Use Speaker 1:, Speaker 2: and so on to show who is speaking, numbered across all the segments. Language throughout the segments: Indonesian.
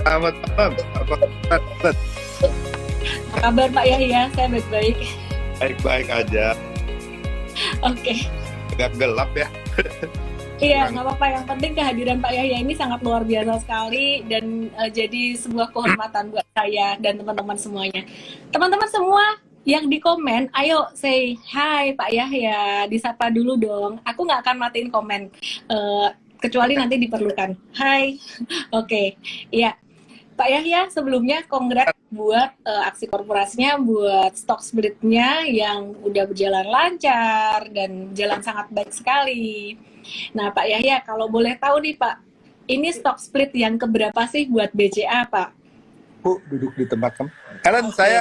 Speaker 1: Selamat malam. Apa kabar?
Speaker 2: Apa kabar Pak Yahya? Saya baik-baik.
Speaker 1: Baik-baik aja.
Speaker 2: Oke.
Speaker 1: Agak gelap ya.
Speaker 2: Iya,
Speaker 1: Kurang.
Speaker 2: nggak apa-apa. Yang penting kehadiran Pak Yahya ini sangat luar biasa sekali dan jadi sebuah kehormatan buat saya dan teman-teman semuanya. Teman-teman semua yang di komen, ayo say hi Pak Yahya, disapa dulu dong. Aku nggak akan matiin komen, kecuali nanti diperlukan. Hai, oke, iya. Pak Yahya, sebelumnya congrats buat aksi korporasinya, buat stock split-nya yang udah berjalan lancar dan jalan sangat baik sekali. Nah, Pak Yahya, kalau boleh tahu nih Pak, ini stock split yang keberapa sih buat BCA, Pak?
Speaker 1: Bu, duduk di tempat kamu. Kalian
Speaker 2: Oke.
Speaker 1: saya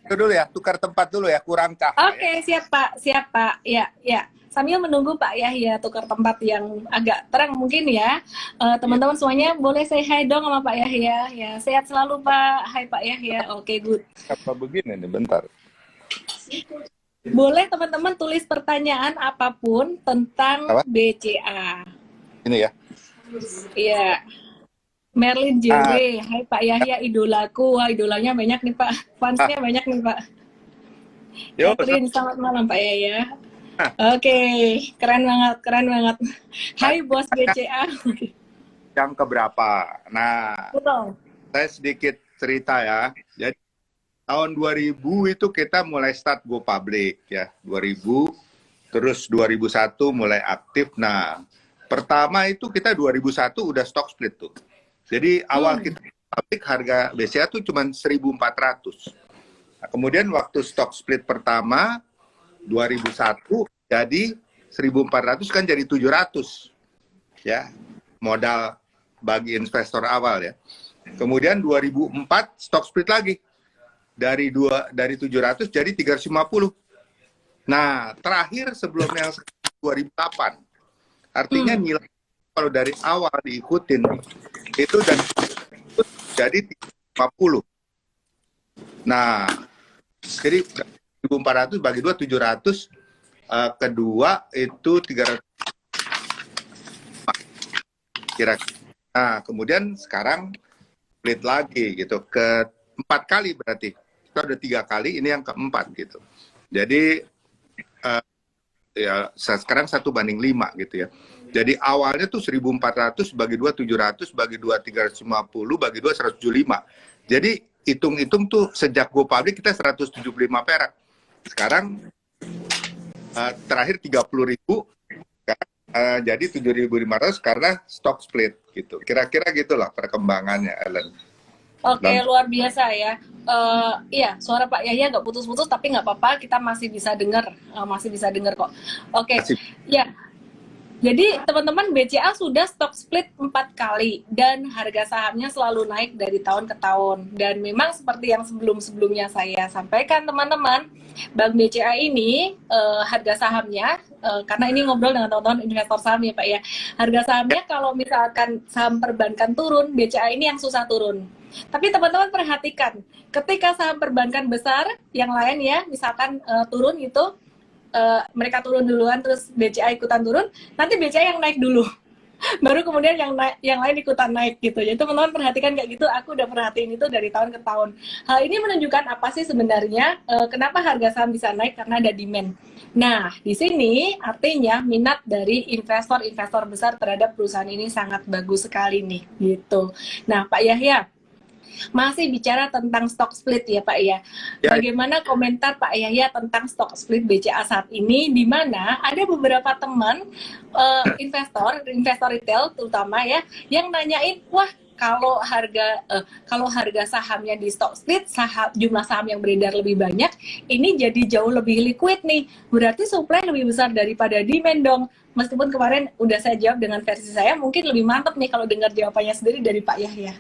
Speaker 1: itu dulu ya, tukar tempat dulu ya, kurang cahaya.
Speaker 2: Oke, siap Pak, siap Pak. Ya, ya. Sambil menunggu Pak Yahya tukar tempat yang agak terang mungkin ya.
Speaker 1: Iya.
Speaker 2: Teman-teman semuanya boleh say hi dong sama Pak Yahya. Ya, sehat selalu Pak. Hai Pak Yahya. Oke, good.
Speaker 1: Apa begini nih, bentar.
Speaker 2: Boleh teman-teman tulis pertanyaan apapun tentang
Speaker 1: Apa?
Speaker 2: BCA.
Speaker 1: Ini ya.
Speaker 2: Iya. Merlin JW, hai Pak Yahya, idolaku. Wah, idolanya banyak nih Pak. Fansnya banyak nih Pak.
Speaker 1: Yo,
Speaker 2: Catherine, selamat malam Pak Yahya. Oke, keren banget, keren banget. Hai bos BCA.
Speaker 1: yang keberapa? Nah,
Speaker 2: Betul.
Speaker 1: saya sedikit cerita ya. Jadi tahun 2000 itu kita mulai start go public ya. 2000, terus 2001 mulai aktif. Nah, pertama itu kita 2001 udah stock split tuh. Jadi awal kita public harga BCA tuh cuma 1.400. Nah, kemudian waktu stock split pertama 2001 jadi 1.400 kan jadi 700 ya, modal bagi investor awal ya. Kemudian 2004 stock split lagi dari 700 jadi 350. Nah, terakhir sebelum yang 2008. Artinya nilai kalau dari awal diikutin itu dan jadi 350. Nah, jadi 1.400 bagi 2 700, kedua itu 300 kira-kira. Nah, kemudian sekarang split lagi gitu ke 4 kali, berarti kita udah 3 kali, ini yang keempat gitu. Jadi ya sekarang 1:5 gitu ya. Jadi awalnya tuh 1.400 bagi 2 700 bagi 2 350 bagi 2 175. Jadi hitung-hitung tuh sejak go public kita 175 perak. Sekarang terakhir 30.000, jadi 7.500 karena stock split gitu. Kira-kira gitulah perkembangannya, Ellen.
Speaker 2: Oke, luar biasa ya. Iya, suara Pak Yahya nggak putus-putus, tapi nggak apa-apa, kita masih bisa dengar, kok. Oke, ya. Jadi teman-teman, BCA sudah stock split 4 kali dan harga sahamnya selalu naik dari tahun ke tahun. Dan memang seperti yang sebelum-sebelumnya saya sampaikan teman-teman, Bank BCA ini harga sahamnya, karena ini ngobrol dengan teman-teman investor saham ya Pak ya, harga sahamnya kalau misalkan saham perbankan turun, BCA ini yang susah turun. Tapi teman-teman perhatikan, ketika saham perbankan besar, yang lain ya, misalkan turun gitu, mereka turun duluan terus BCA ikutan turun, nanti BCA yang naik dulu baru kemudian yang lain ikutan naik gitu. Jadi teman-teman perhatikan kayak gitu, aku udah perhatiin itu dari tahun ke tahun. Hal ini menunjukkan apa sih sebenarnya kenapa harga saham bisa naik, karena ada demand. Nah, di sini artinya minat dari investor-investor besar terhadap perusahaan ini sangat bagus sekali nih gitu. Nah, Pak Yahya, masih bicara tentang stock split ya Pak ya. Bagaimana komentar Pak Yahya tentang stock split BCA saat ini, di mana ada beberapa teman investor retail terutama ya, yang nanyain, wah kalau harga sahamnya di stock split, jumlah saham yang beredar lebih banyak, ini jadi jauh lebih liquid nih. Berarti supply lebih besar daripada demand dong. Meskipun kemarin udah saya jawab dengan versi saya, mungkin lebih mantap nih kalau dengar jawabannya sendiri dari Pak Yahya.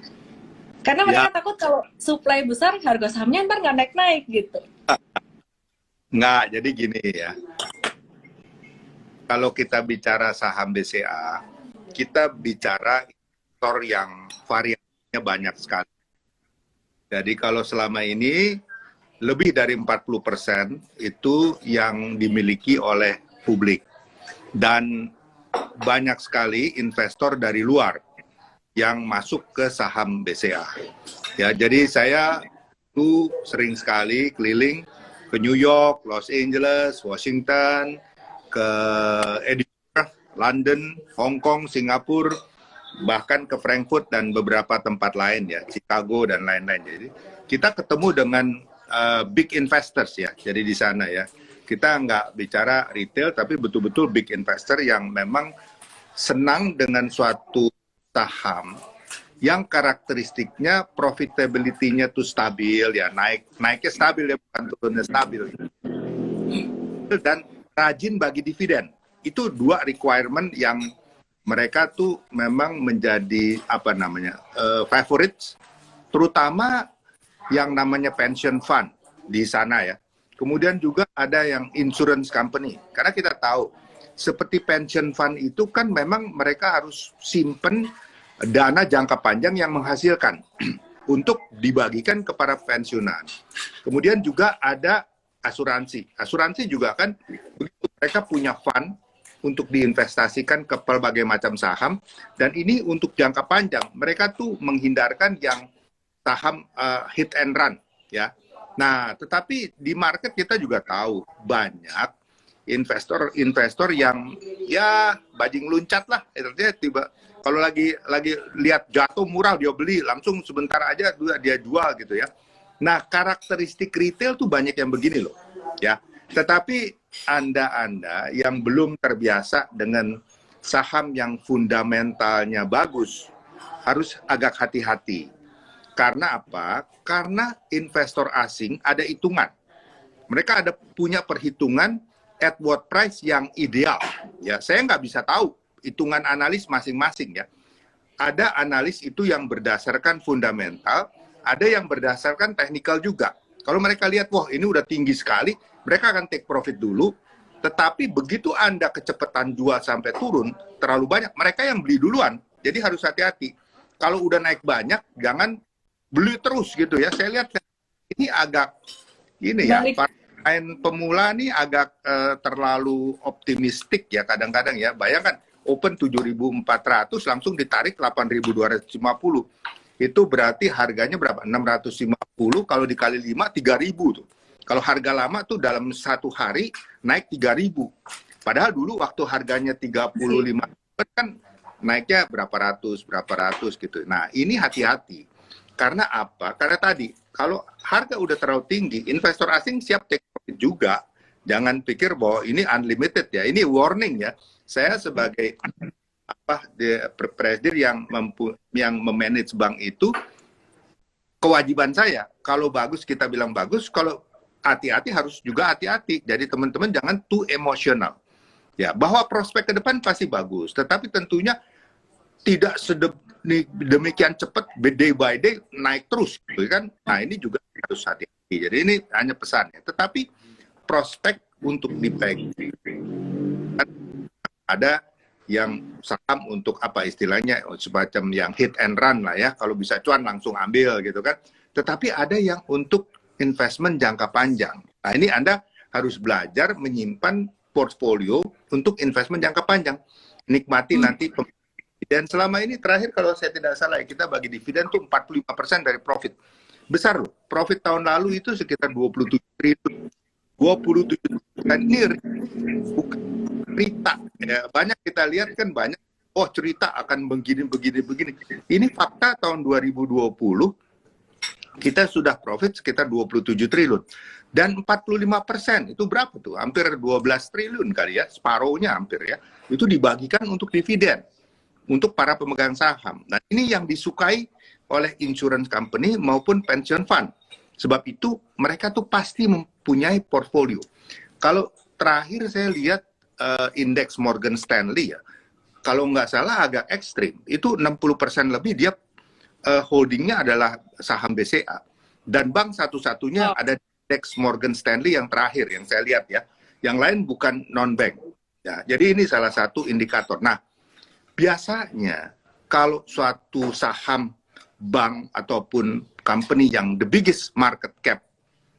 Speaker 2: Karena mereka takut kalau supply besar, harga sahamnya ntar nggak naik-naik gitu.
Speaker 1: Nggak, jadi gini ya. Kalau kita bicara saham BCA, kita bicara investor yang variasinya banyak sekali. Jadi kalau selama ini lebih dari 40% itu yang dimiliki oleh publik. Dan banyak sekali investor dari luar. yang masuk ke saham BCA. Ya, jadi saya tuh sering sekali keliling ke New York, Los Angeles, Washington, ke Edinburgh, London, Hong Kong, Singapura, bahkan ke Frankfurt dan beberapa tempat lain ya, Chicago dan lain-lain. Jadi kita ketemu dengan big investors ya. Jadi di sana ya, kita nggak bicara retail, tapi betul-betul big investor yang memang senang dengan suatu saham yang karakteristiknya profitability-nya tuh stabil ya, naiknya stabil ya, bukan turunnya stabil, dan rajin bagi dividen. Itu dua requirement yang mereka tuh memang menjadi favorites, terutama yang namanya pension fund di sana ya. Kemudian juga ada yang insurance company, karena kita tahu seperti pension fund itu kan memang mereka harus simpen dana jangka panjang yang menghasilkan untuk dibagikan kepada pensiunan. Kemudian juga ada asuransi. Asuransi juga kan begitu, mereka punya fund untuk diinvestasikan ke berbagai macam saham, dan ini untuk jangka panjang. Mereka tuh menghindarkan yang saham hit and run ya. Nah, tetapi di market kita juga tahu banyak investor yang ya bajing luncat lah, tiba kalau lagi lihat jatuh murah dia beli, langsung sebentar aja dia jual gitu ya. Nah, karakteristik retail tuh banyak yang begini loh ya. Tetapi Anda yang belum terbiasa dengan saham yang fundamentalnya bagus harus agak hati-hati. Karena apa? Karena investor asing ada hitungan. Mereka punya perhitungan at what price yang ideal. Ya, saya nggak bisa tahu hitungan analis masing-masing ya. Ada analis itu yang berdasarkan fundamental, ada yang berdasarkan teknikal juga. Kalau mereka lihat, wah ini udah tinggi sekali, mereka akan take profit dulu. Tetapi begitu Anda kecepatan jual sampai turun, terlalu banyak, mereka yang beli duluan. Jadi harus hati-hati. Kalau udah naik banyak, jangan beli terus gitu ya. Saya lihat ini agak ya, pemain pemula nih agak terlalu optimistik ya kadang-kadang ya. Bayangkan open 7.400 langsung ditarik 8.250. Itu berarti harganya berapa? 650, kalau dikali 5 3.000 tuh. Kalau harga lama tuh dalam satu hari naik 3.000. Padahal dulu waktu harganya 35 kan naiknya berapa ratus gitu. Nah, ini hati-hati. Karena apa? Karena tadi kalau harga udah terlalu tinggi, investor asing siap take profit juga. Jangan pikir bahwa ini unlimited ya. Ini warning ya. Saya sebagai presiden yang memanage bank itu, kewajiban saya kalau bagus kita bilang bagus, kalau hati-hati harus juga hati-hati. Jadi teman-teman jangan too emosional. Ya, bahwa prospek ke depan pasti bagus, tetapi tentunya tidak demikian cepat day by day naik terus gitu kan. Nah, ini juga harus hati-hati. Jadi ini hanya pesannya. Tetapi prospek untuk dipegang. Ada yang saham untuk apa istilahnya, semacam yang hit and run lah ya, kalau bisa cuan langsung ambil gitu kan. Tetapi ada yang untuk investment jangka panjang. Nah, ini Anda harus belajar menyimpan portfolio untuk investment jangka panjang. Nikmati nanti. Dan selama ini terakhir kalau saya tidak salah ya, kita bagi dividen tuh 45% dari profit. Besar loh. Profit tahun lalu itu sekitar 27 triliun. 27 triliun. Dan ini bukan cerita. Ya, banyak kita lihat kan banyak, oh cerita akan begini. Ini fakta tahun 2020, kita sudah profit sekitar 27 triliun. Dan 45% itu berapa tuh? Hampir 12 triliun kali ya, separuhnya hampir ya. Itu dibagikan untuk dividen, untuk para pemegang saham. Nah, ini yang disukai oleh insurance company maupun pension fund. Sebab itu mereka tuh pasti mempunyai portfolio. Kalau terakhir saya lihat indeks Morgan Stanley ya, kalau nggak salah agak ekstrim, itu 60% lebih dia holdingnya adalah saham BCA. Dan bank satu-satunya ada indeks Morgan Stanley yang terakhir yang saya lihat ya. Yang lain bukan non-bank. Ya, jadi ini salah satu indikator. Nah, biasanya kalau suatu saham bank ataupun company yang the biggest market cap,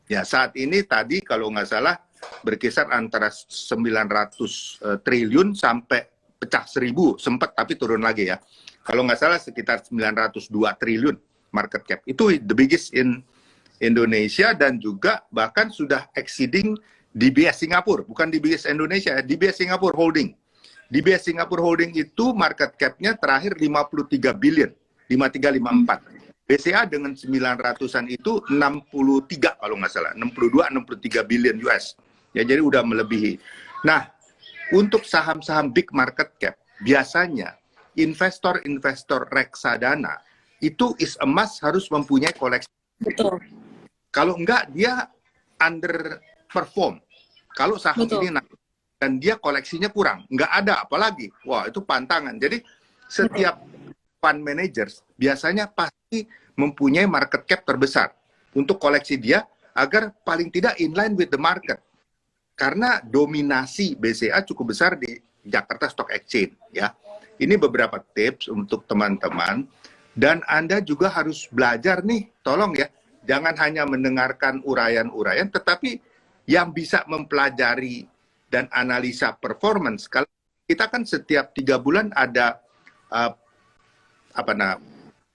Speaker 1: ya saat ini tadi kalau nggak salah berkisar antara 900 triliun sampai pecah 1.000, sempat tapi turun lagi ya. Kalau nggak salah sekitar 902 triliun market cap. Itu the biggest in Indonesia dan juga bahkan sudah exceeding DBS Singapura. Bukan DBS Indonesia, DBS Singapura Holding. DBS Singapura Holding itu market cap-nya terakhir 53 billion, 5354. BCA dengan 900-an itu 63 kalau nggak salah, 63 billion US. Ya, jadi udah melebihi. Nah, untuk saham-saham big market cap, biasanya investor-investor reksadana itu is a must harus mempunyai koleksi.
Speaker 2: Betul.
Speaker 1: Kalau enggak, dia underperform. Kalau saham ini naik dan dia koleksinya kurang, enggak ada apalagi. Wah, itu pantangan. Jadi setiap fund managers biasanya pasti mempunyai market cap terbesar untuk koleksi dia agar paling tidak inline with the market. Karena dominasi BCA cukup besar di Jakarta Stock Exchange, ya. Ini beberapa tips untuk teman-teman dan Anda juga harus belajar nih, tolong ya, jangan hanya mendengarkan uraian-uraian, tetapi yang bisa mempelajari dan analisa performance. Kalau kita kan setiap 3 bulan ada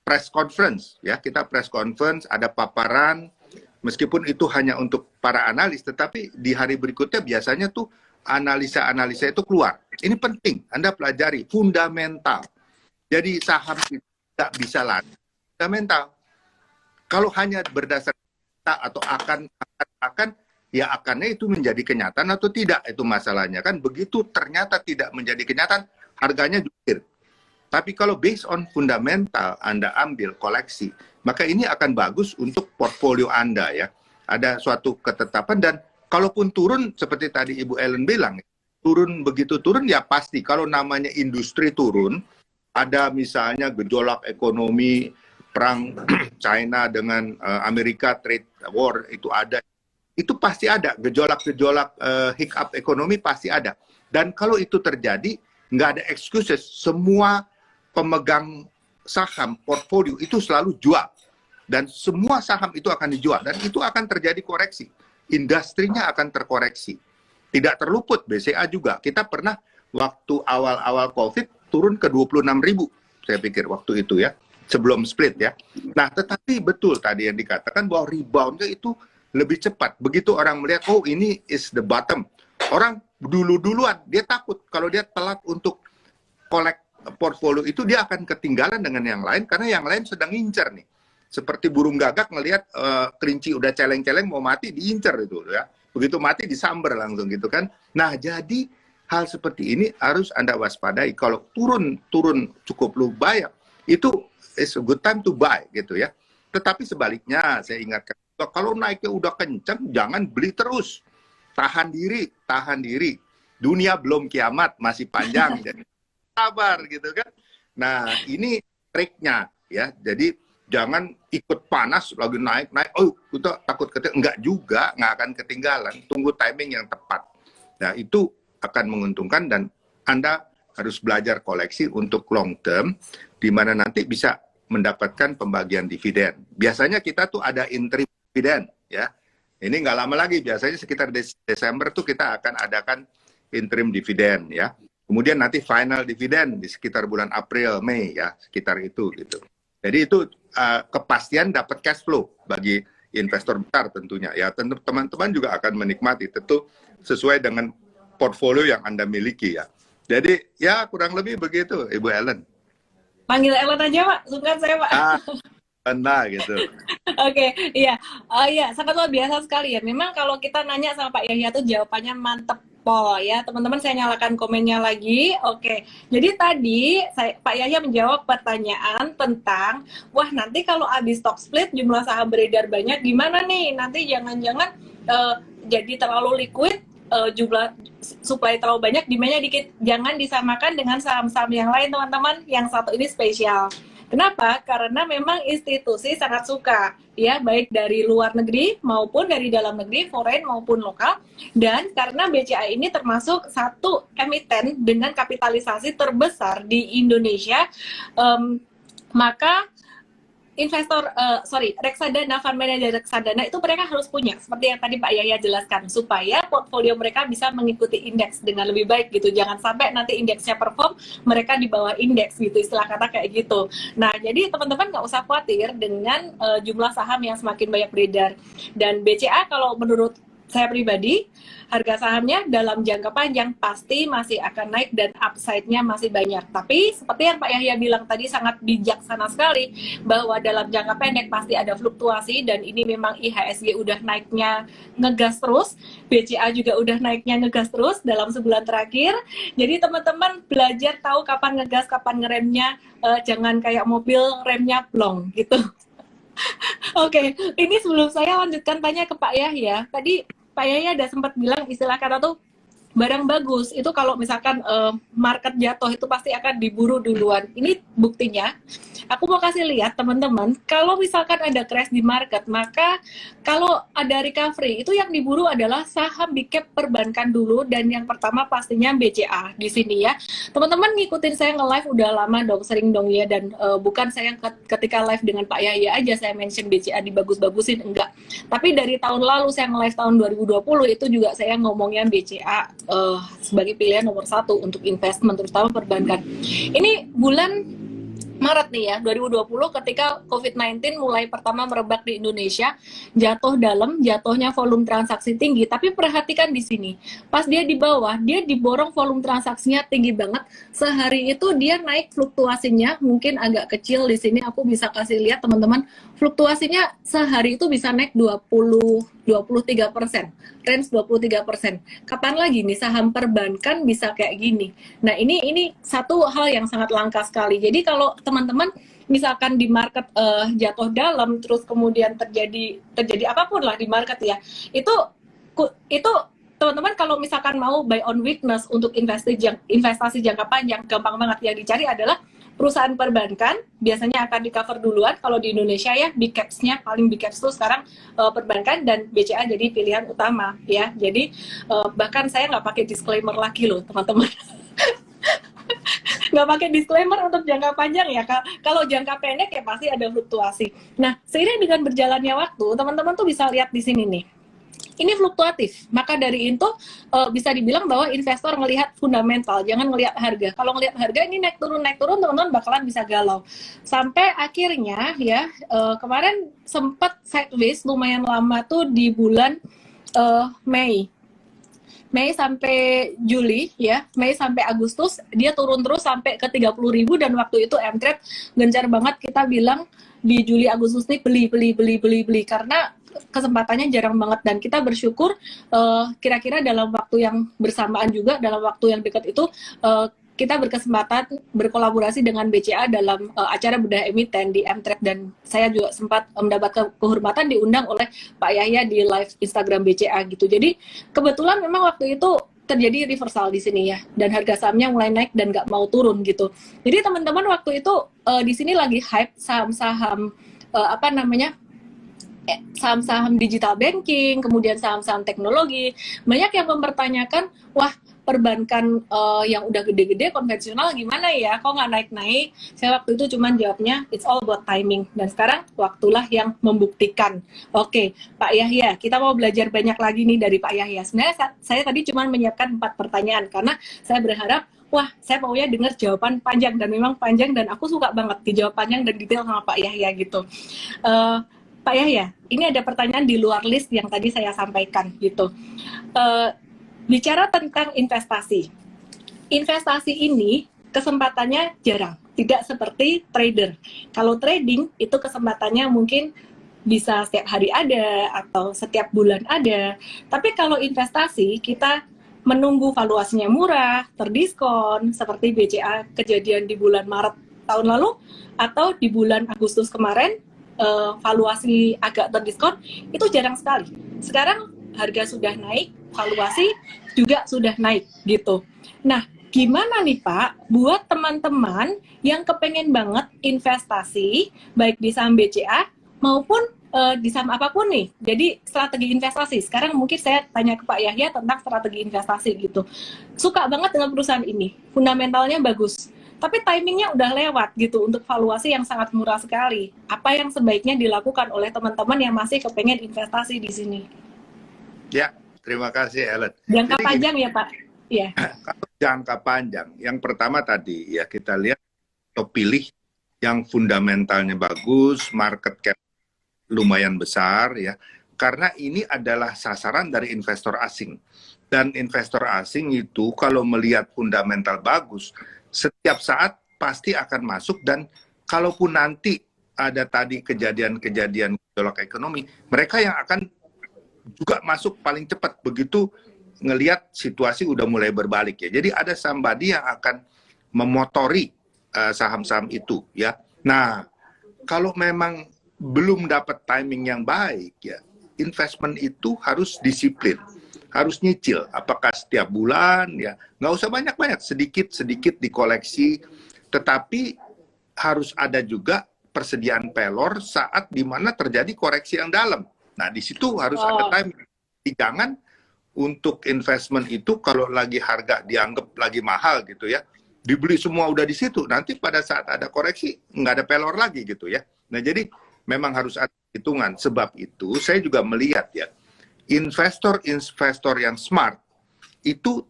Speaker 1: press conference, ya, kita press conference, ada paparan, meskipun itu hanya untuk para analis, tetapi di hari berikutnya biasanya tuh analisa-analisa itu keluar. Ini penting, Anda pelajari, fundamental. Jadi saham itu tidak bisa lari, fundamental. Kalau hanya berdasarkan atau akan, ya akannya itu menjadi kenyataan atau tidak, itu masalahnya kan. Begitu ternyata tidak menjadi kenyataan, harganya jungkir. Tapi kalau based on fundamental Anda ambil koleksi, maka ini akan bagus untuk portfolio Anda ya. Ada suatu ketetapan dan kalaupun turun seperti tadi Ibu Ellen bilang, turun begitu turun ya pasti. Kalau namanya industri turun, ada misalnya gejolak ekonomi, perang China dengan Amerika, trade war itu ada. Itu pasti ada, gejolak-gejolak hiccup ekonomi pasti ada. Dan kalau itu terjadi, nggak ada excuses. Semua pemegang saham portfolio itu selalu jual. Dan semua saham itu akan dijual. Dan itu akan terjadi koreksi. Industrinya akan terkoreksi. Tidak terluput BCA juga. Kita pernah waktu awal-awal COVID turun ke 26.000. Saya pikir waktu itu ya. Sebelum split ya. Nah, tetapi betul tadi yang dikatakan bahwa reboundnya itu lebih cepat. Begitu orang melihat, oh ini is the bottom. Orang duluan, dia takut. Kalau dia telat untuk collect portfolio itu, dia akan ketinggalan dengan yang lain, karena yang lain sedang ngincer nih. Seperti burung gagak ngelihat kelinci udah celeng-celeng mau mati, diincer itu ya. Begitu mati disamber langsung gitu kan. Nah, jadi hal seperti ini harus Anda waspadai. Kalau turun cukup lumayan, itu is a good time to buy gitu ya. Tetapi sebaliknya saya ingatkan, kalau naiknya udah kencang jangan beli terus. Tahan diri. Dunia belum kiamat, masih panjang. Jadi sabar gitu kan. Nah, ini triknya ya. Jadi jangan ikut panas lagi naik, oh kita takut ketinggalan. Enggak juga, nggak akan ketinggalan. Tunggu timing yang tepat. Nah, itu akan menguntungkan dan Anda harus belajar koleksi untuk long term, di mana nanti bisa mendapatkan pembagian dividen. Biasanya kita tuh ada interim dividen, ya. Ini nggak lama lagi, biasanya sekitar Desember tuh kita akan adakan interim dividen, ya. Kemudian nanti final dividen di sekitar bulan April, Mei, ya, sekitar itu, gitu. Jadi itu kepastian dapat cash flow bagi investor besar tentunya, ya. Tentu teman-teman juga akan menikmati, tentu sesuai dengan portfolio yang Anda miliki, ya. Jadi ya kurang lebih begitu, Ibu Ellen.
Speaker 2: Panggil Ellen aja, Pak. Sungkan saya, Pak.
Speaker 1: Nah, gitu.
Speaker 2: Oke, iya. Iya, sangat luar biasa sekali ya. Memang kalau kita nanya sama Pak Yahya tuh jawabannya mantep pol ya. Teman-teman saya nyalakan komennya lagi. Oke. Jadi tadi Pak Yahya menjawab pertanyaan tentang, wah nanti kalau habis stock split jumlah saham beredar banyak gimana nih? Nanti jangan-jangan jadi terlalu liquid, jumlah supply terlalu banyak, demand-nya dikit. Jangan disamakan dengan saham-saham yang lain, teman-teman. Yang satu ini spesial. Kenapa? Karena memang institusi sangat suka, ya, baik dari luar negeri maupun dari dalam negeri, foreign maupun lokal. Dan karena BCA ini termasuk satu emiten dengan kapitalisasi terbesar di Indonesia, maka investor, reksadana, fund manager reksadana itu mereka harus punya, seperti yang tadi Pak Yahya jelaskan, supaya portfolio mereka bisa mengikuti indeks dengan lebih baik gitu. Jangan sampai nanti indeksnya perform, mereka di bawah indeks gitu, istilah kata kayak gitu. Nah, jadi teman-teman nggak usah khawatir dengan jumlah saham yang semakin banyak beredar. Dan BCA kalau menurut saya pribadi, harga sahamnya dalam jangka panjang pasti masih akan naik dan upside-nya masih banyak. Tapi seperti yang Pak Yahya bilang tadi sangat bijaksana sekali, bahwa dalam jangka pendek pasti ada fluktuasi, dan ini memang IHSG udah naiknya ngegas terus, BCA juga udah naiknya ngegas terus dalam sebulan terakhir. Jadi teman-teman belajar tahu kapan ngegas, kapan ngeremnya, jangan kayak mobil remnya plong gitu. Oke, ini sebelum saya lanjutkan tanya ke Pak Yahya, tadi Pak Yahya ada sempat bilang istilah kata tuh barang bagus itu kalau misalkan market jatuh itu pasti akan diburu duluan. Ini buktinya. Aku mau kasih lihat teman-teman, kalau misalkan ada crash di market, maka kalau ada recovery itu yang diburu adalah saham big cap perbankan dulu, dan yang pertama pastinya BCA di sini ya. Teman-teman ngikutin saya nge-live udah lama dong, sering dong ya, dan bukan saya ketika live dengan Pak Yahya aja saya mention BCA dibagus-bagusin, enggak. Tapi dari tahun lalu saya nge-live tahun 2020 itu juga saya ngomongin BCA sebagai pilihan nomor satu untuk investment, terutama perbankan. Ini bulan Maret nih ya, 2020 ketika COVID-19 mulai pertama merebak di Indonesia, jatuh dalam, jatuhnya volume transaksi tinggi. Tapi perhatikan di sini, pas dia di bawah, dia diborong volume transaksinya tinggi banget. Sehari itu dia naik fluktuasinya mungkin agak kecil di sini. Aku bisa kasih lihat teman-teman, fluktuasinya sehari itu bisa naik 23%, range 23%. Kapan lagi nih saham perbankan bisa kayak gini? Nah, ini satu hal yang sangat langka sekali. Jadi kalau teman-teman misalkan di market jatuh dalam, terus kemudian terjadi apapun lah di market ya, itu teman-teman kalau misalkan mau buy on weakness untuk investasi jangka panjang, gampang banget. Yang dicari adalah perusahaan perbankan, biasanya akan di cover duluan. Kalau di Indonesia ya, big caps-nya, paling big caps tuh sekarang perbankan, dan BCA jadi pilihan utama ya. Jadi bahkan saya nggak pakai disclaimer lagi loh teman-teman. Nggak pakai disclaimer untuk jangka panjang ya. Kalau jangka pendek ya pasti ada fluktuasi. Nah, seiring dengan berjalannya waktu, teman-teman tuh bisa lihat di sini nih. Ini fluktuatif, maka dari itu bisa dibilang bahwa investor ngelihat fundamental, jangan ngelihat harga. Kalau ngelihat harga ini naik turun, teman-teman bakalan bisa galau. Sampai akhirnya ya, kemarin sempat sideways lumayan lama tuh di bulan Mei sampai Juli ya, Mei sampai Agustus dia turun terus sampai ke 30.000, dan waktu itu M-Trade gencar banget kita bilang di Juli Agustus nih beli karena kesempatannya jarang banget, dan kita bersyukur kira-kira dalam waktu yang bersamaan juga, dalam waktu yang dekat itu kita berkesempatan berkolaborasi dengan BCA dalam acara bedah emiten di M-Trade, dan saya juga sempat mendapat kehormatan diundang oleh Pak Yahya di live Instagram BCA gitu. Jadi kebetulan memang waktu itu terjadi reversal di sini ya, dan harga sahamnya mulai naik dan nggak mau turun gitu. Jadi teman-teman waktu itu di sini lagi hype saham-saham saham-saham digital banking, kemudian saham-saham teknologi. Banyak yang mempertanyakan, wah perbankan yang udah gede-gede konvensional gimana ya, kok nggak naik-naik? Saya waktu itu cuman jawabnya, it's all about timing. Dan sekarang waktulah yang membuktikan. Oke, Pak Yahya, kita mau belajar banyak lagi nih dari Pak Yahya. Sebenarnya saya tadi cuman menyiapkan 4 pertanyaan, karena saya berharap, wah, saya maunya dengar jawaban panjang, dan memang panjang, dan aku suka banget dijawab panjang dan detail sama Pak Yahya gitu. Pak Yahya, ini ada pertanyaan di luar list yang tadi saya sampaikan gitu. Bicara tentang investasi. Investasi ini kesempatannya jarang, tidak seperti trader. Kalau trading itu kesempatannya mungkin bisa setiap hari ada atau setiap bulan ada. Tapi kalau investasi kita menunggu valuasinya murah, terdiskon, seperti BCA kejadian di bulan Maret tahun lalu atau di bulan Agustus kemarin, valuasi agak terdiskon, itu jarang sekali. Sekarang harga sudah naik, valuasi juga sudah naik gitu. Nah, gimana nih Pak buat teman-teman yang kepengen banget investasi baik di saham BCA maupun di saham apapun nih. Jadi strategi investasi. Sekarang mungkin saya tanya ke Pak Yahya tentang strategi investasi gitu. Suka banget dengan perusahaan ini, fundamentalnya bagus. tapi timingnya udah lewat gitu untuk valuasi yang sangat murah sekali. Apa yang sebaiknya dilakukan oleh teman-teman yang masih kepengen investasi di sini?
Speaker 1: Ya, terima kasih Ellen.
Speaker 2: Jangka
Speaker 1: Jadi
Speaker 2: panjang ya Pak? Iya.
Speaker 1: kalau jangka panjang, yang pertama tadi ya kita lihat atau pilih yang fundamentalnya bagus, market cap lumayan besar ya, karena ini adalah sasaran dari investor asing. Dan investor asing itu kalau melihat fundamental bagus, setiap saat pasti akan masuk, dan kalaupun nanti ada tadi kejadian-kejadian gejolak ekonomi, mereka yang akan juga masuk paling cepat begitu ngelihat situasi udah mulai berbalik ya. Jadi ada somebody yang akan memotori saham-saham itu ya. Nah, kalau memang belum dapat timing yang baik ya, investment itu harus disiplin, harus nyicil. Apakah setiap bulan ya, nggak usah banyak-banyak, sedikit-sedikit dikoleksi, tetapi harus ada juga persediaan pelor saat dimana terjadi koreksi yang dalam. Nah, di situ harus ada timing. Jangan untuk investment itu kalau lagi harga dianggap lagi mahal gitu ya, dibeli semua udah di situ, nanti pada saat ada koreksi nggak ada pelor lagi gitu ya. Nah, jadi memang harus ada hitungan. Sebab itu saya juga melihat ya, investor yang smart itu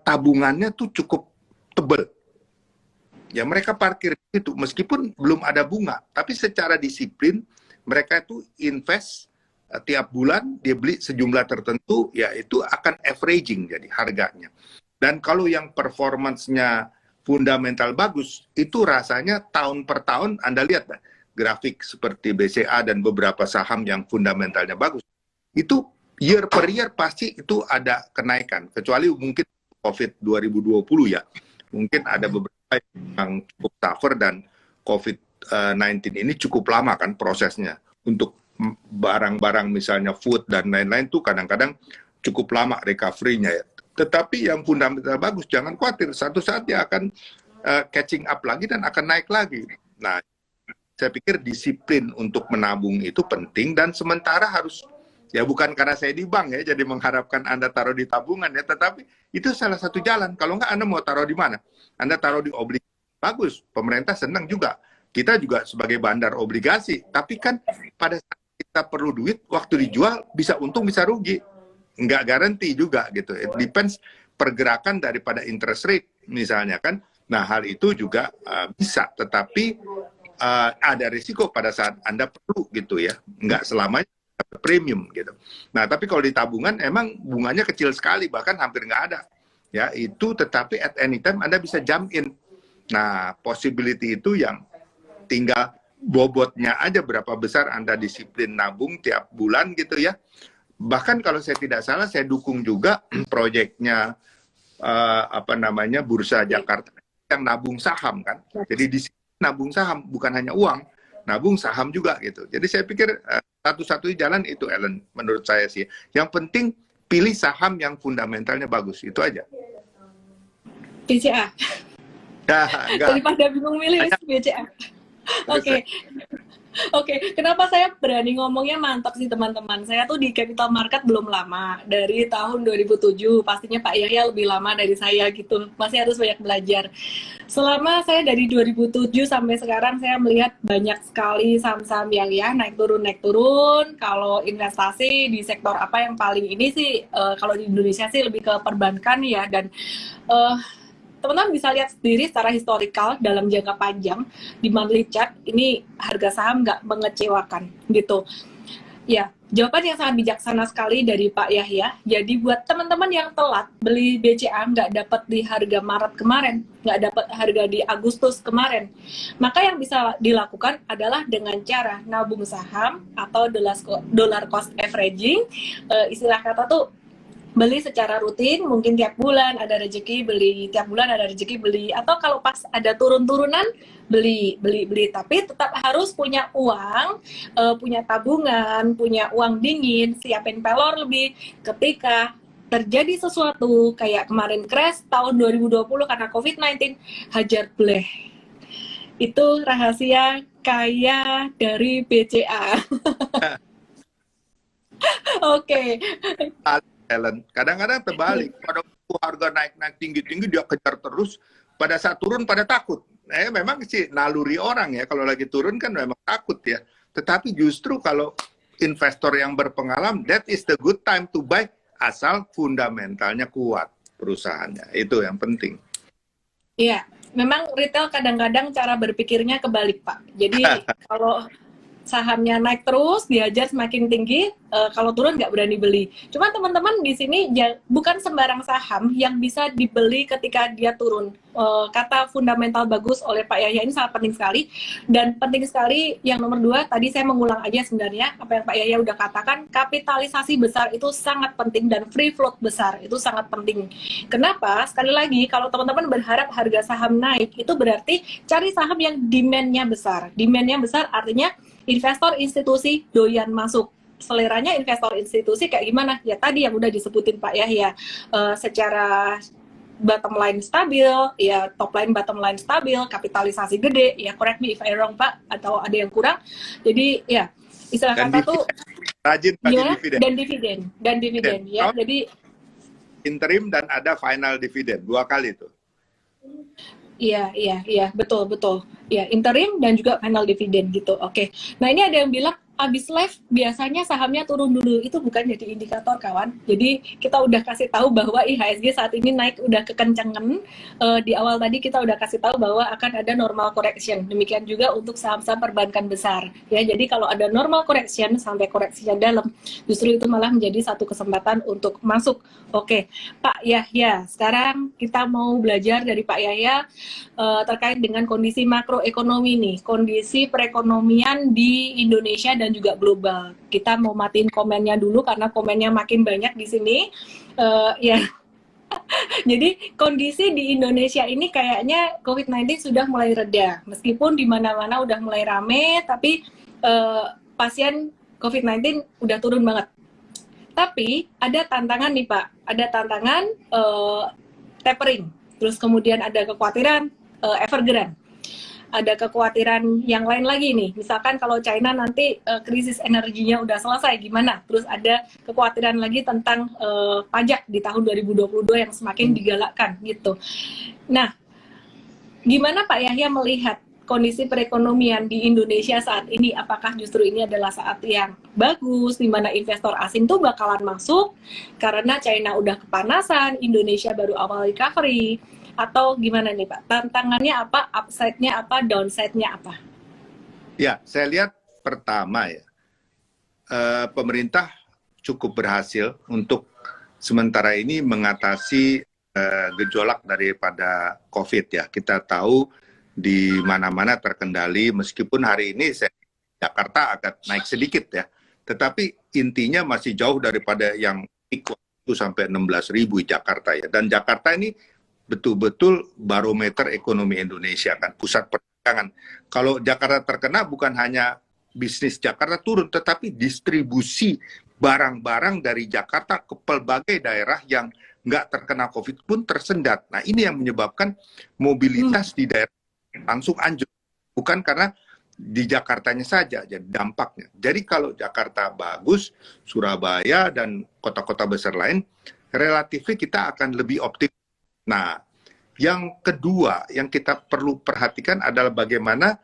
Speaker 1: tabungannya tuh cukup tebal. Ya mereka parkir di situ meskipun belum ada bunga, tapi secara disiplin mereka itu invest tiap bulan dia beli sejumlah tertentu, ya itu akan averaging jadi harganya. Dan kalau yang performance-nya fundamental bagus, itu rasanya tahun per tahun Anda lihat grafik seperti BCA dan beberapa saham yang fundamentalnya bagus, itu year per year pasti itu ada kenaikan, kecuali mungkin COVID 2020 ya, mungkin ada beberapa yang cukup suffer, dan COVID-19 ini cukup lama kan prosesnya. Untuk barang-barang misalnya food dan lain-lain tuh kadang-kadang cukup lama recovery-nya ya. Tetapi yang fundamental bagus, jangan khawatir, satu saat dia akan catching up lagi dan akan naik lagi. Nah, saya pikir disiplin untuk menabung itu penting, dan sementara harus, ya bukan karena saya di bank ya, jadi mengharapkan Anda taruh di tabungan ya, tetapi itu salah satu jalan. Kalau nggak Anda mau taruh di mana? Anda taruh di obligasi, bagus, pemerintah senang juga. Kita juga sebagai bandar obligasi, tapi kan pada saat kita perlu duit, waktu dijual bisa untung bisa rugi. Nggak garanti juga gitu. It depends pergerakan daripada interest rate misalnya kan. Nah hal itu juga bisa, tetapi ada risiko pada saat Anda perlu gitu ya. Nggak selamanya premium gitu. Nah tapi kalau di tabungan emang bunganya kecil sekali, bahkan hampir nggak ada. Ya itu, tetapi at any time Anda bisa jump in. Nah possibility itu yang tinggal bobotnya aja berapa besar Anda disiplin nabung tiap bulan gitu ya. Bahkan kalau saya tidak salah, saya dukung juga proyeknya Bursa Jakarta yang nabung saham kan. Jadi di sini nabung saham bukan hanya uang, nabung saham juga gitu. Jadi saya pikir satu-satunya jalan itu, Ellen, menurut saya sih. Yang penting pilih saham yang fundamentalnya bagus, itu aja.
Speaker 2: BCA. Daripada bingung milih BCA. Oke. Oke, kenapa saya berani ngomongnya mantap sih teman-teman? Saya tuh di capital market belum lama, dari tahun 2007. Pastinya Pak Yahya lebih lama dari saya gitu, masih harus banyak belajar. Selama saya dari 2007 sampai sekarang, saya melihat banyak sekali saham-saham yang ya naik turun. Kalau investasi di sektor apa yang paling ini sih, kalau di Indonesia sih lebih ke perbankan ya, dan teman-teman bisa lihat sendiri secara historikal dalam jangka panjang di monthly chart ini harga saham nggak mengecewakan gitu. Ya, jawaban yang sangat bijaksana sekali dari Pak Yahya. Jadi buat teman-teman yang telat beli BCA, nggak dapat di harga Maret kemarin, nggak dapat harga di Agustus kemarin, maka yang bisa dilakukan adalah dengan cara nabung saham atau dollar cost averaging. Istilah kata tuh beli secara rutin, mungkin tiap bulan ada rezeki beli, tiap bulan ada rezeki beli, atau kalau pas ada turun-turunan beli, tapi tetap harus punya uang, punya tabungan, punya uang dingin, siapin pelor lebih ketika terjadi sesuatu kayak kemarin crash tahun 2020 karena COVID-19, hajar bleh. Itu rahasia kaya dari BCA. Oke.
Speaker 1: Ellen, kadang-kadang terbalik, pada harga naik tinggi dia kejar terus, pada saat turun pada takut. Memang sih naluri orang ya, kalau lagi turun kan memang takut ya. Tetapi justru kalau investor yang berpengalaman, that is the good time to buy, asal fundamentalnya kuat perusahaannya. Itu yang penting.
Speaker 2: Iya, memang retail kadang-kadang cara berpikirnya kebalik, Pak. Jadi kalau sahamnya naik terus, diajar semakin tinggi, kalau turun nggak berani beli. Cuma teman-teman di sini bukan sembarang saham yang bisa dibeli ketika dia turun. Kata fundamental bagus oleh Pak Yahya ini sangat penting sekali. Dan penting sekali yang nomor 2, tadi saya mengulang aja sebenarnya apa yang Pak Yahya udah katakan, kapitalisasi besar itu sangat penting dan free float besar itu sangat penting. Kenapa? Sekali lagi, kalau teman-teman berharap harga saham naik, itu berarti cari saham yang demand-nya besar. Demand-nya besar artinya investor institusi doyan masuk. Seleranya investor institusi kayak gimana? Ya tadi yang udah disebutin Pak Yahya, secara bottom line stabil, ya top line bottom line stabil, kapitalisasi gede, ya correct me if I wrong Pak, atau ada yang kurang. Jadi ya istilah
Speaker 1: Dan
Speaker 2: kata tuh
Speaker 1: rajin bagi
Speaker 2: gimana?
Speaker 1: dividen.
Speaker 2: Dan dividen ya. Jadi
Speaker 1: interim dan ada final dividen 2 kali tuh.
Speaker 2: Iya, betul. Ya, interim dan juga final dividen gitu. Oke. Nah, ini ada yang bilang abis live biasanya sahamnya turun dulu. Itu bukan jadi indikator, kawan. Jadi kita udah kasih tahu bahwa IHSG saat ini naik udah kekencangan. Di awal tadi kita udah kasih tahu bahwa akan ada normal correction. Demikian juga untuk saham-saham perbankan besar. Ya, jadi kalau ada normal correction sampai koreksinya dalam, justru itu malah menjadi satu kesempatan untuk masuk. Oke, Pak Yahya, sekarang kita mau belajar dari Pak Yahya terkait dengan kondisi makroekonomi nih, kondisi perekonomian di Indonesia dan juga global. Kita mau matiin komennya dulu karena komennya makin banyak di sini. Ya, jadi kondisi di Indonesia ini kayaknya COVID-19 sudah mulai reda, meskipun di mana-mana udah mulai rame, tapi pasien COVID-19 udah turun banget. Tapi ada tantangan nih Pak, ada tantangan tapering, terus kemudian ada kekhawatiran Evergrande. Ada kekhawatiran yang lain lagi nih, misalkan kalau China nanti krisis energinya udah selesai gimana? Terus ada kekhawatiran lagi tentang pajak di tahun 2022 yang semakin digalakkan gitu. Nah, gimana Pak Yahya melihat kondisi perekonomian di Indonesia saat ini? Apakah justru ini adalah saat yang bagus di mana investor asing tuh bakalan masuk karena China udah kepanasan, Indonesia baru awal recovery, atau gimana nih Pak? Tantangannya apa, upside-nya apa, downside-nya apa?
Speaker 1: Ya, saya lihat pertama ya, pemerintah cukup berhasil untuk sementara ini mengatasi gejolak daripada COVID ya. Kita tahu di mana-mana terkendali, meskipun hari ini Jakarta agak naik sedikit ya, tetapi intinya masih jauh daripada yang itu sampai 16.000 Jakarta ya. Dan Jakarta ini betul-betul barometer ekonomi Indonesia kan, pusat perdagangan. Kalau Jakarta terkena bukan hanya bisnis Jakarta turun, tetapi distribusi barang-barang dari Jakarta ke pelbagai daerah yang nggak terkena COVID pun tersendat. Nah ini yang menyebabkan mobilitas di daerah langsung anjlok, bukan karena di Jakartanya saja jadi dampaknya. Jadi kalau Jakarta bagus, Surabaya dan kota-kota besar lain relatifnya kita akan lebih optimis. Nah, yang kedua yang kita perlu perhatikan adalah bagaimana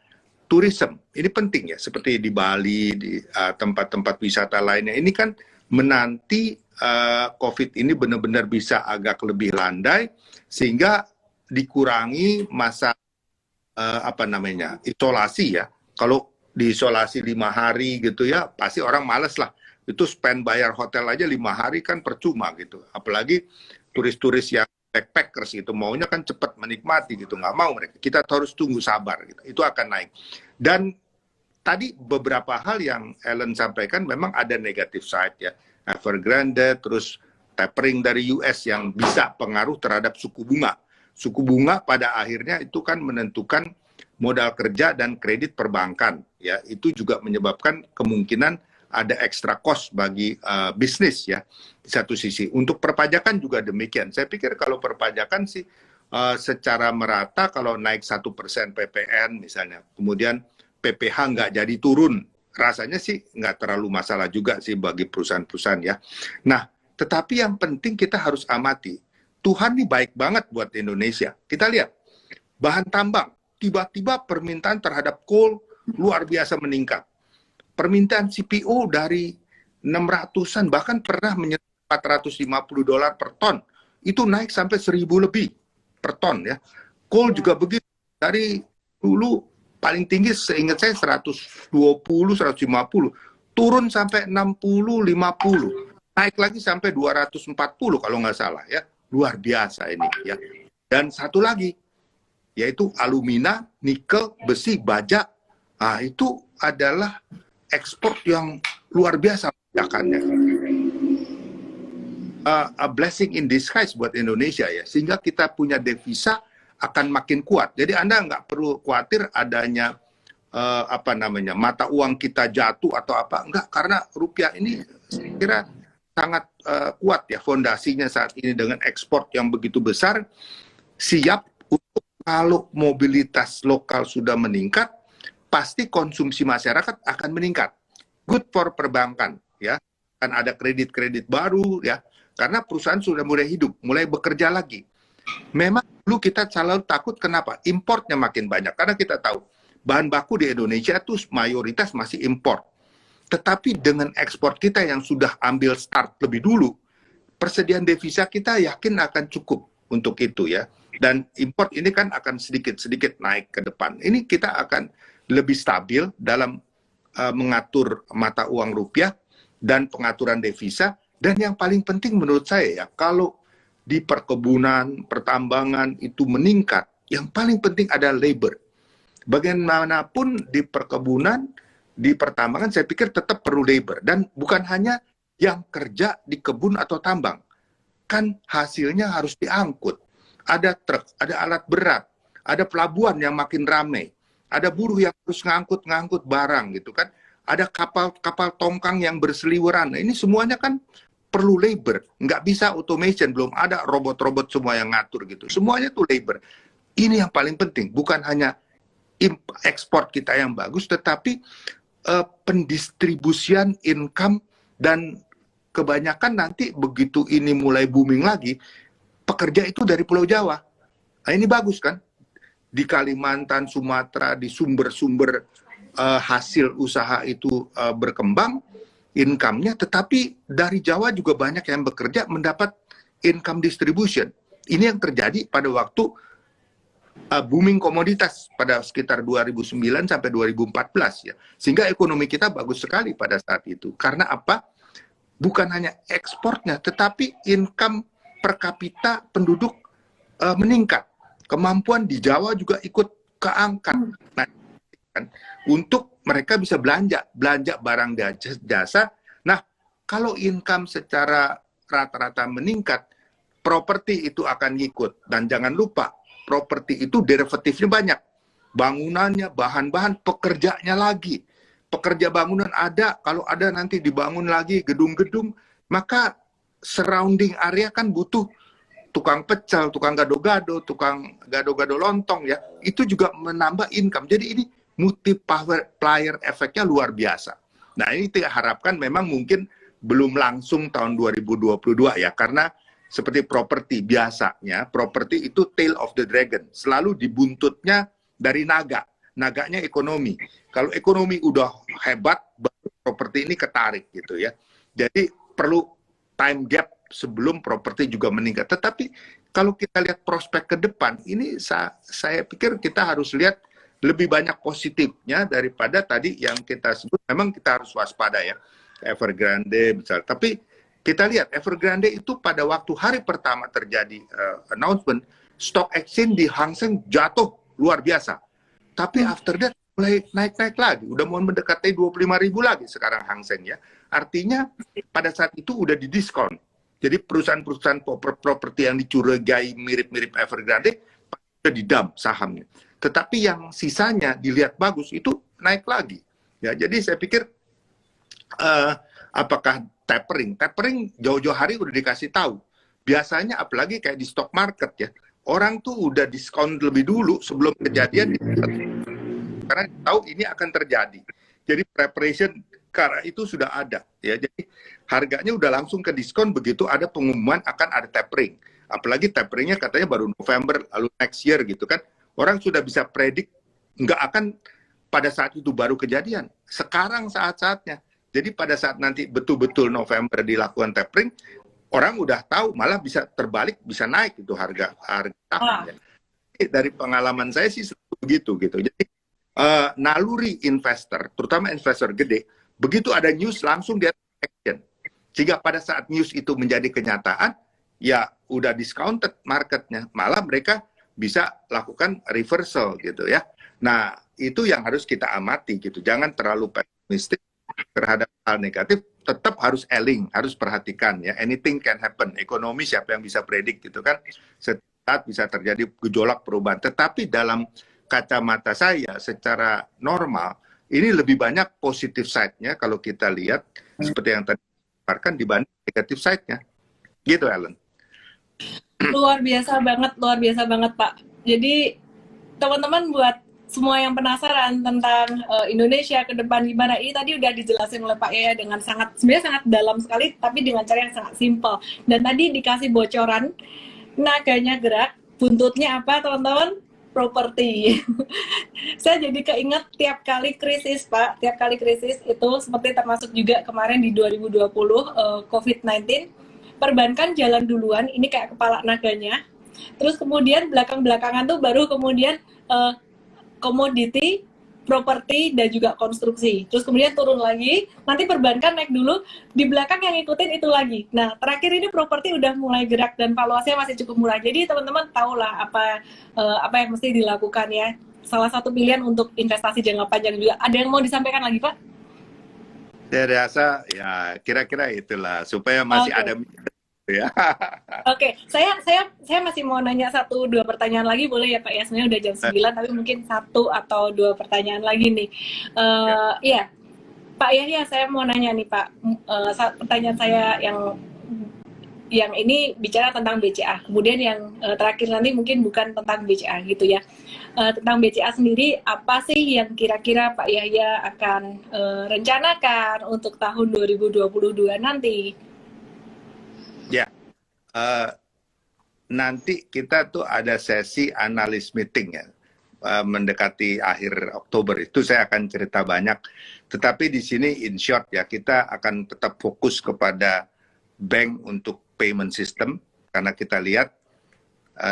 Speaker 1: tourism. Ini penting ya, seperti di Bali, di tempat-tempat wisata lainnya. Ini kan menanti COVID ini benar-benar bisa agak lebih landai sehingga dikurangi masa isolasi ya. Kalau diisolasi 5 hari gitu ya, pasti orang males lah. Itu spend bayar hotel aja 5 hari kan percuma gitu. Apalagi turis-turis yang backpackers itu maunya kan cepat menikmati gitu, nggak mau mereka. Kita harus tunggu sabar gitu. Itu akan naik. Dan tadi beberapa hal yang Ellen sampaikan memang ada negative side ya. Evergrande, terus tapering dari US yang bisa pengaruh terhadap suku bunga. Suku bunga pada akhirnya itu kan menentukan modal kerja dan kredit perbankan ya, itu juga menyebabkan kemungkinan ada extra cost bagi bisnis ya di satu sisi. Untuk perpajakan juga demikian. Saya pikir kalau perpajakan sih secara merata, kalau naik 1% PPN misalnya, kemudian PPh nggak jadi turun, rasanya sih nggak terlalu masalah juga sih bagi perusahaan-perusahaan ya. Nah, tetapi yang penting kita harus amati, Tuhan nih baik banget buat Indonesia. Kita lihat, bahan tambang, tiba-tiba permintaan terhadap coal luar biasa meningkat. Permintaan CPO dari 600-an bahkan pernah menyentuh $450 per ton. Itu naik sampai 1.000 lebih per ton ya. Coal juga begitu. Dari dulu paling tinggi seingat saya 120, 150. Turun sampai 60, 50. Naik lagi sampai 240 kalau nggak salah ya. Luar biasa ini ya. Dan satu lagi, yaitu alumina, nikel, besi, baja. Nah, itu adalah ekspor yang luar biasa ledakannya. A blessing in disguise buat Indonesia ya, sehingga kita punya devisa akan makin kuat. Jadi Anda nggak perlu khawatir adanya mata uang kita jatuh atau apa, enggak, karena rupiah ini saya kira sangat kuat ya fondasinya saat ini dengan ekspor yang begitu besar, siap untuk kalau mobilitas lokal sudah meningkat, pasti konsumsi masyarakat akan meningkat. Good for perbankan ya, kan ada kredit-kredit baru ya, karena perusahaan sudah mulai hidup, mulai bekerja lagi. Memang dulu kita selalu takut kenapa? Importnya makin banyak, karena kita tahu bahan baku di Indonesia itu mayoritas masih import. Tetapi dengan ekspor kita yang sudah ambil start lebih dulu, persediaan devisa kita yakin akan cukup untuk itu ya. Dan import ini kan akan sedikit-sedikit naik ke depan. Ini kita akan lebih stabil dalam mengatur mata uang rupiah dan pengaturan devisa. Dan yang paling penting menurut saya ya, kalau di perkebunan, pertambangan itu meningkat, yang paling penting adalah labor. Bagaimanapun di perkebunan, di pertambangan saya pikir tetap perlu labor. Dan bukan hanya yang kerja di kebun atau tambang. Kan hasilnya harus diangkut. Ada truk, ada alat berat, ada pelabuhan yang makin ramai, ada buruh yang harus ngangkut barang gitu kan. Ada kapal tongkang yang berseliweran. Nah, ini semuanya kan perlu labor, nggak bisa automation, belum ada robot-robot semua yang ngatur gitu. Semuanya tuh labor. Ini yang paling penting, bukan hanya ekspor kita yang bagus, tetapi pendistribusian income, dan kebanyakan nanti begitu ini mulai booming lagi, pekerja itu dari Pulau Jawa. Nah, ini bagus kan? Di Kalimantan, Sumatera, di sumber-sumber hasil usaha itu berkembang, income-nya, tetapi dari Jawa juga banyak yang bekerja mendapat income distribution. Ini yang terjadi pada waktu booming komoditas pada sekitar 2009 sampai 2014 ya. Sehingga ekonomi kita bagus sekali pada saat itu. Karena apa? Bukan hanya ekspornya, tetapi income per kapita penduduk meningkat. Kemampuan di Jawa juga ikut keangkat. Nah, kan, untuk mereka bisa belanja barang dan jasa. Nah, kalau income secara rata-rata meningkat, properti itu akan ngikut. Dan jangan lupa, properti itu derivatifnya banyak. Bangunannya, bahan-bahan, pekerjanya lagi. Pekerja bangunan ada, kalau ada nanti dibangun lagi gedung-gedung, maka surrounding area kan butuh tukang pecel, tukang gado-gado, tukang gado-gado lontong ya. Itu juga menambah income. Jadi ini multiplier efeknya luar biasa. Nah, ini kita harapkan memang mungkin belum langsung tahun 2022 ya, karena seperti properti biasanya, properti itu tail of the dragon, selalu dibuntutnya dari naga. Naganya ekonomi. Kalau ekonomi udah hebat, baru properti ini ketarik gitu ya. Jadi perlu time gap sebelum properti juga meningkat. Tetapi kalau kita lihat prospek ke depan, ini saya pikir kita harus lihat lebih banyak positifnya daripada tadi yang kita sebut. Memang kita harus waspada ya, Evergrande misalnya. Tapi kita lihat Evergrande itu pada waktu hari pertama terjadi announcement, stock exchange di Hang Seng jatuh luar biasa. Tapi after that mulai naik-naik lagi, udah mau mendekati 25.000 lagi sekarang Hang Seng ya. Artinya pada saat itu udah didiskon. Jadi perusahaan-perusahaan properti yang dicurigai mirip-mirip Evergrande sudah didump sahamnya. Tetapi yang sisanya dilihat bagus itu naik lagi. Ya, jadi saya pikir apakah tapering? Tapering jauh-jauh hari udah dikasih tahu. Biasanya apalagi kayak di stock market ya, orang tuh udah diskon lebih dulu sebelum kejadian, karena tahu ini akan terjadi. Jadi preparation karena itu sudah ada ya. Jadi harganya udah langsung ke diskon begitu ada pengumuman akan ada tapering. Apalagi taperingnya katanya baru November lalu next year gitu kan. orang sudah bisa predik, nggak akan pada saat itu baru kejadian. Sekarang saat-saatnya. Jadi pada saat nanti betul-betul November dilakukan tapering, orang udah tahu, malah bisa terbalik, bisa naik itu harga saham. Dari pengalaman saya sih begitu gitu. Jadi naluri investor, terutama investor gede, begitu ada news langsung dia action. Sehingga pada saat news itu menjadi kenyataan, ya udah discounted marketnya, malah mereka bisa lakukan reversal gitu ya. Nah, itu yang harus kita amati gitu. Jangan terlalu pesimistik terhadap hal negatif, tetap harus eling, harus perhatikan ya. Anything can happen. Ekonomi siapa yang bisa predik gitu kan. Setiap bisa terjadi gejolak perubahan. Tetapi dalam kacamata saya secara normal, ini lebih banyak positif side-nya kalau kita lihat seperti yang tadi dikatakan dibanding negatif side-nya. Gitu, Ellen.
Speaker 2: Luar biasa banget Pak. Jadi teman-teman buat semua yang penasaran tentang Indonesia ke depan gimana, ini tadi udah dijelasin oleh Pak Yaya dengan sebenarnya sangat dalam sekali, tapi dengan cara yang sangat simpel. Dan tadi dikasih bocoran, naganya gerak, buntutnya apa teman-teman? Properti. Saya jadi keinget tiap kali krisis Pak, tiap kali krisis itu seperti termasuk juga kemarin di 2020 COVID-19, perbankan jalan duluan, ini kayak kepala naganya. Terus kemudian belakang-belakangan tuh baru kemudian komoditi, properti, dan juga konstruksi. Terus kemudian turun lagi, nanti perbankan naik dulu, di belakang yang ngikutin itu lagi. Nah, terakhir ini properti udah mulai gerak dan valuasinya masih cukup murah. Jadi teman-teman tahulah apa yang mesti dilakukan ya. Salah satu pilihan untuk investasi jangka panjang juga. Ada yang mau disampaikan lagi, Pak?
Speaker 1: Saya rasa ya kira-kira itulah supaya masih ada ya.
Speaker 2: Oke, saya masih mau nanya 1-2 pertanyaan lagi, boleh ya Pak ya? Sebenarnya udah jam 9, tapi mungkin 1 atau 2 pertanyaan lagi nih. Iya, Pak Yahya, saya mau nanya nih Pak. Pertanyaan saya yang ini bicara tentang BCA. Kemudian yang terakhir nanti mungkin bukan tentang BCA gitu ya. Tentang BCA sendiri, apa sih yang kira-kira Pak Yahya akan rencanakan untuk tahun 2022 nanti?
Speaker 1: Ya, nanti kita tuh ada sesi analis meeting ya, mendekati akhir Oktober itu saya akan cerita banyak. Tetapi di sini in short ya, kita akan tetap fokus kepada bank untuk payment system, karena kita lihat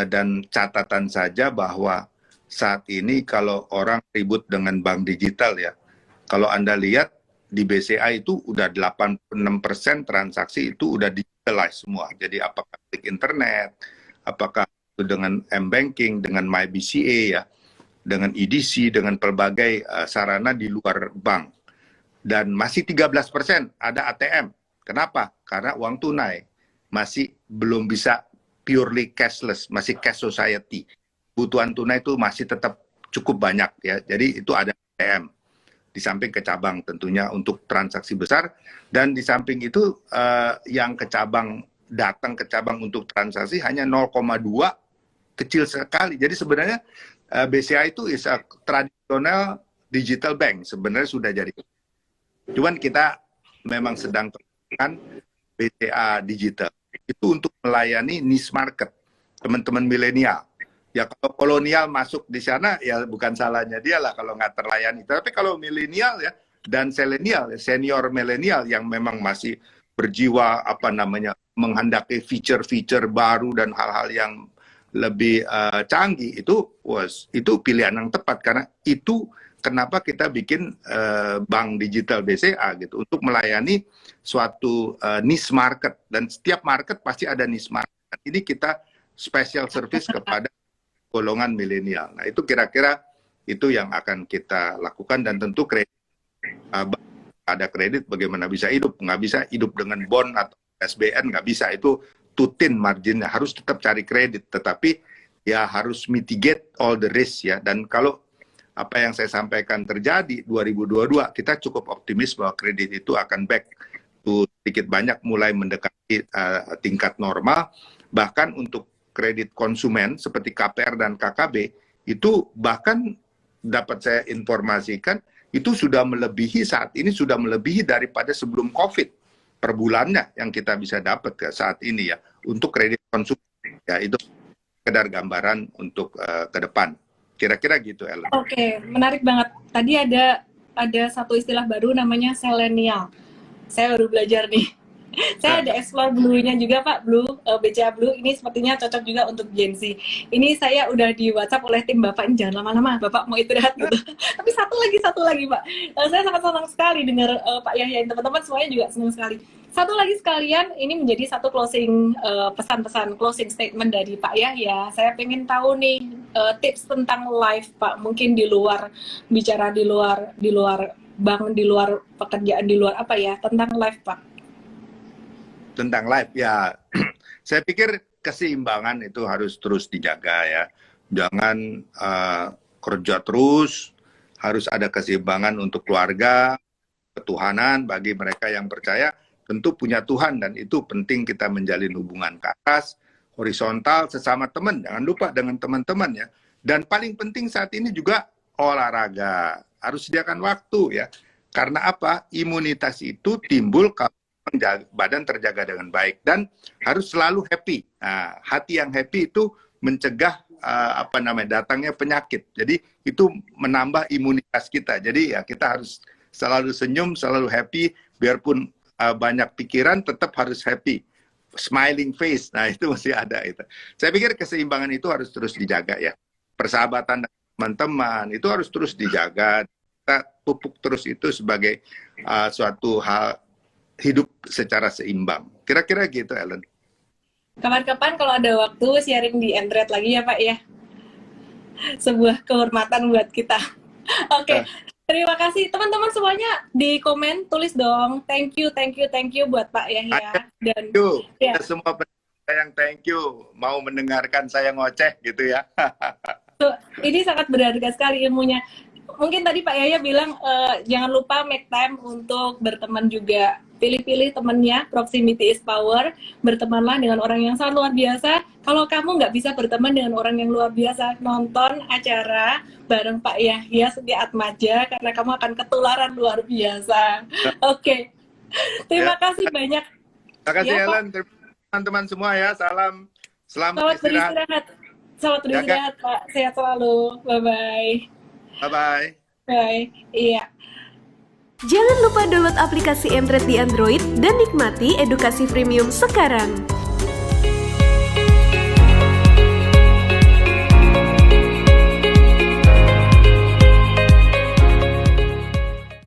Speaker 1: dan catatan saja bahwa saat ini kalau orang ribut dengan bank digital ya, kalau Anda lihat di BCA itu udah 86% transaksi itu udah digitalize semua. Jadi apakah klik internet, apakah itu dengan M-Banking, dengan MyBCA ya, dengan EDC, dengan pelbagai sarana di luar bank. Dan masih 13% ada ATM. Kenapa? Karena uang tunai masih belum bisa purely cashless, masih cash society. Kebutuhan tunai itu masih tetap cukup banyak ya. Jadi itu ada ATM. Di samping ke cabang tentunya untuk transaksi besar, dan di samping itu yang ke cabang, datang ke cabang untuk transaksi hanya 0,2, kecil sekali. Jadi sebenarnya BCA itu is a traditional digital bank, sebenarnya sudah jadi. Cuman kita memang sedang kembangkan BCA digital itu untuk melayani niche market, teman-teman milenial. Ya kalau kolonial masuk di sana ya bukan salahnya dia lah kalau nggak terlayani. Tapi kalau milenial ya dan selenial, senior milenial yang memang masih berjiwa menghendaki feature-feature baru dan hal-hal yang lebih canggih, itu pilihan yang tepat, karena itu kenapa kita bikin bank digital BCA gitu, untuk melayani suatu niche market, dan setiap market pasti ada niche market. Ini kita special service kepada golongan milenial. Nah itu kira-kira itu yang akan kita lakukan, dan tentu kredit, ada kredit bagaimana bisa hidup, nggak bisa hidup dengan bond atau SBN, nggak bisa, itu tutin marginnya, harus tetap cari kredit, tetapi ya harus mitigate all the risk ya. Dan kalau apa yang saya sampaikan terjadi 2022, kita cukup optimis bahwa kredit itu akan back to sedikit banyak mulai mendekati tingkat normal. Bahkan untuk kredit konsumen seperti KPR dan KKB itu bahkan dapat saya informasikan itu sudah melebihi, saat ini sudah melebihi daripada sebelum COVID per bulannya yang kita bisa dapat saat ini ya untuk kredit konsumen ya. Itu sekedar gambaran untuk ke depan. Kira-kira gitu, Ellen.
Speaker 2: Oke, menarik banget. Tadi ada satu istilah baru namanya selenial. Saya baru belajar nih. Saya ada explore Blue-nya juga Pak, BCA Blue. Ini sepertinya cocok juga untuk Gen Z. Ini saya udah di WhatsApp oleh tim Bapak, ini jangan lama-lama, Bapak mau istirahat gitu. Tapi satu lagi Pak. Saya sangat senang sekali dengar Pak Yahya, teman-teman semuanya juga senang sekali. Satu lagi sekalian, ini menjadi satu closing pesan-pesan, closing statement dari Pak Yahya. Saya pengen tahu nih tips tentang life Pak, mungkin di luar, bicara di luar bank, di luar pekerjaan, di luar apa ya, tentang life Pak.
Speaker 1: Tentang live ya, saya pikir keseimbangan itu harus terus dijaga ya. Jangan kerja terus, harus ada keseimbangan untuk keluarga, ketuhanan bagi mereka yang percaya. Tentu punya Tuhan dan itu penting kita menjalin hubungan ke atas, horizontal sesama teman. Jangan lupa dengan teman-teman ya. Dan paling penting saat ini juga olahraga. Harus sediakan waktu ya. Karena apa? Imunitas itu timbul kalau badan terjaga dengan baik dan harus selalu happy. Nah, hati yang happy itu mencegah datangnya penyakit. Jadi itu menambah imunitas kita. Jadi ya kita harus selalu senyum, selalu happy, biarpun banyak pikiran tetap harus happy. Smiling face. Nah, itu masih ada itu. Saya pikir keseimbangan itu harus terus dijaga ya. Persahabatan teman-teman itu harus terus dijaga. Kita pupuk terus itu sebagai suatu hal hidup secara seimbang. Kira-kira gitu, Ellen.
Speaker 2: Kapan-kapan kalau ada waktu sharing di Android lagi ya Pak ya. Sebuah kehormatan buat kita. Oke, terima kasih teman-teman semuanya, di komen tulis dong thank you buat Pak Yahya dan
Speaker 1: ya. Semua yang thank you mau mendengarkan saya ngoceh gitu ya.
Speaker 2: Ini sangat berharga sekali ilmunya. Mungkin tadi Pak Yahya bilang jangan lupa make time untuk berteman juga. Pilih-pilih temannya, proximity is power. Bertemanlah dengan orang yang sangat luar biasa. Kalau kamu nggak bisa berteman dengan orang yang luar biasa, nonton acara bareng Pak Yahya Setiaatmaja karena kamu akan ketularan luar biasa. Oke. Terima kasih banyak.
Speaker 1: Terima kasih ya, Ellen. Teman-teman semua ya, selamat
Speaker 2: beristirahat. Selamat beristirahat Pak. Sehat selalu. Bye-bye.
Speaker 1: Bye-bye.
Speaker 2: Bye. Iya.
Speaker 3: Jangan lupa download aplikasi Entret di Android dan nikmati edukasi premium sekarang.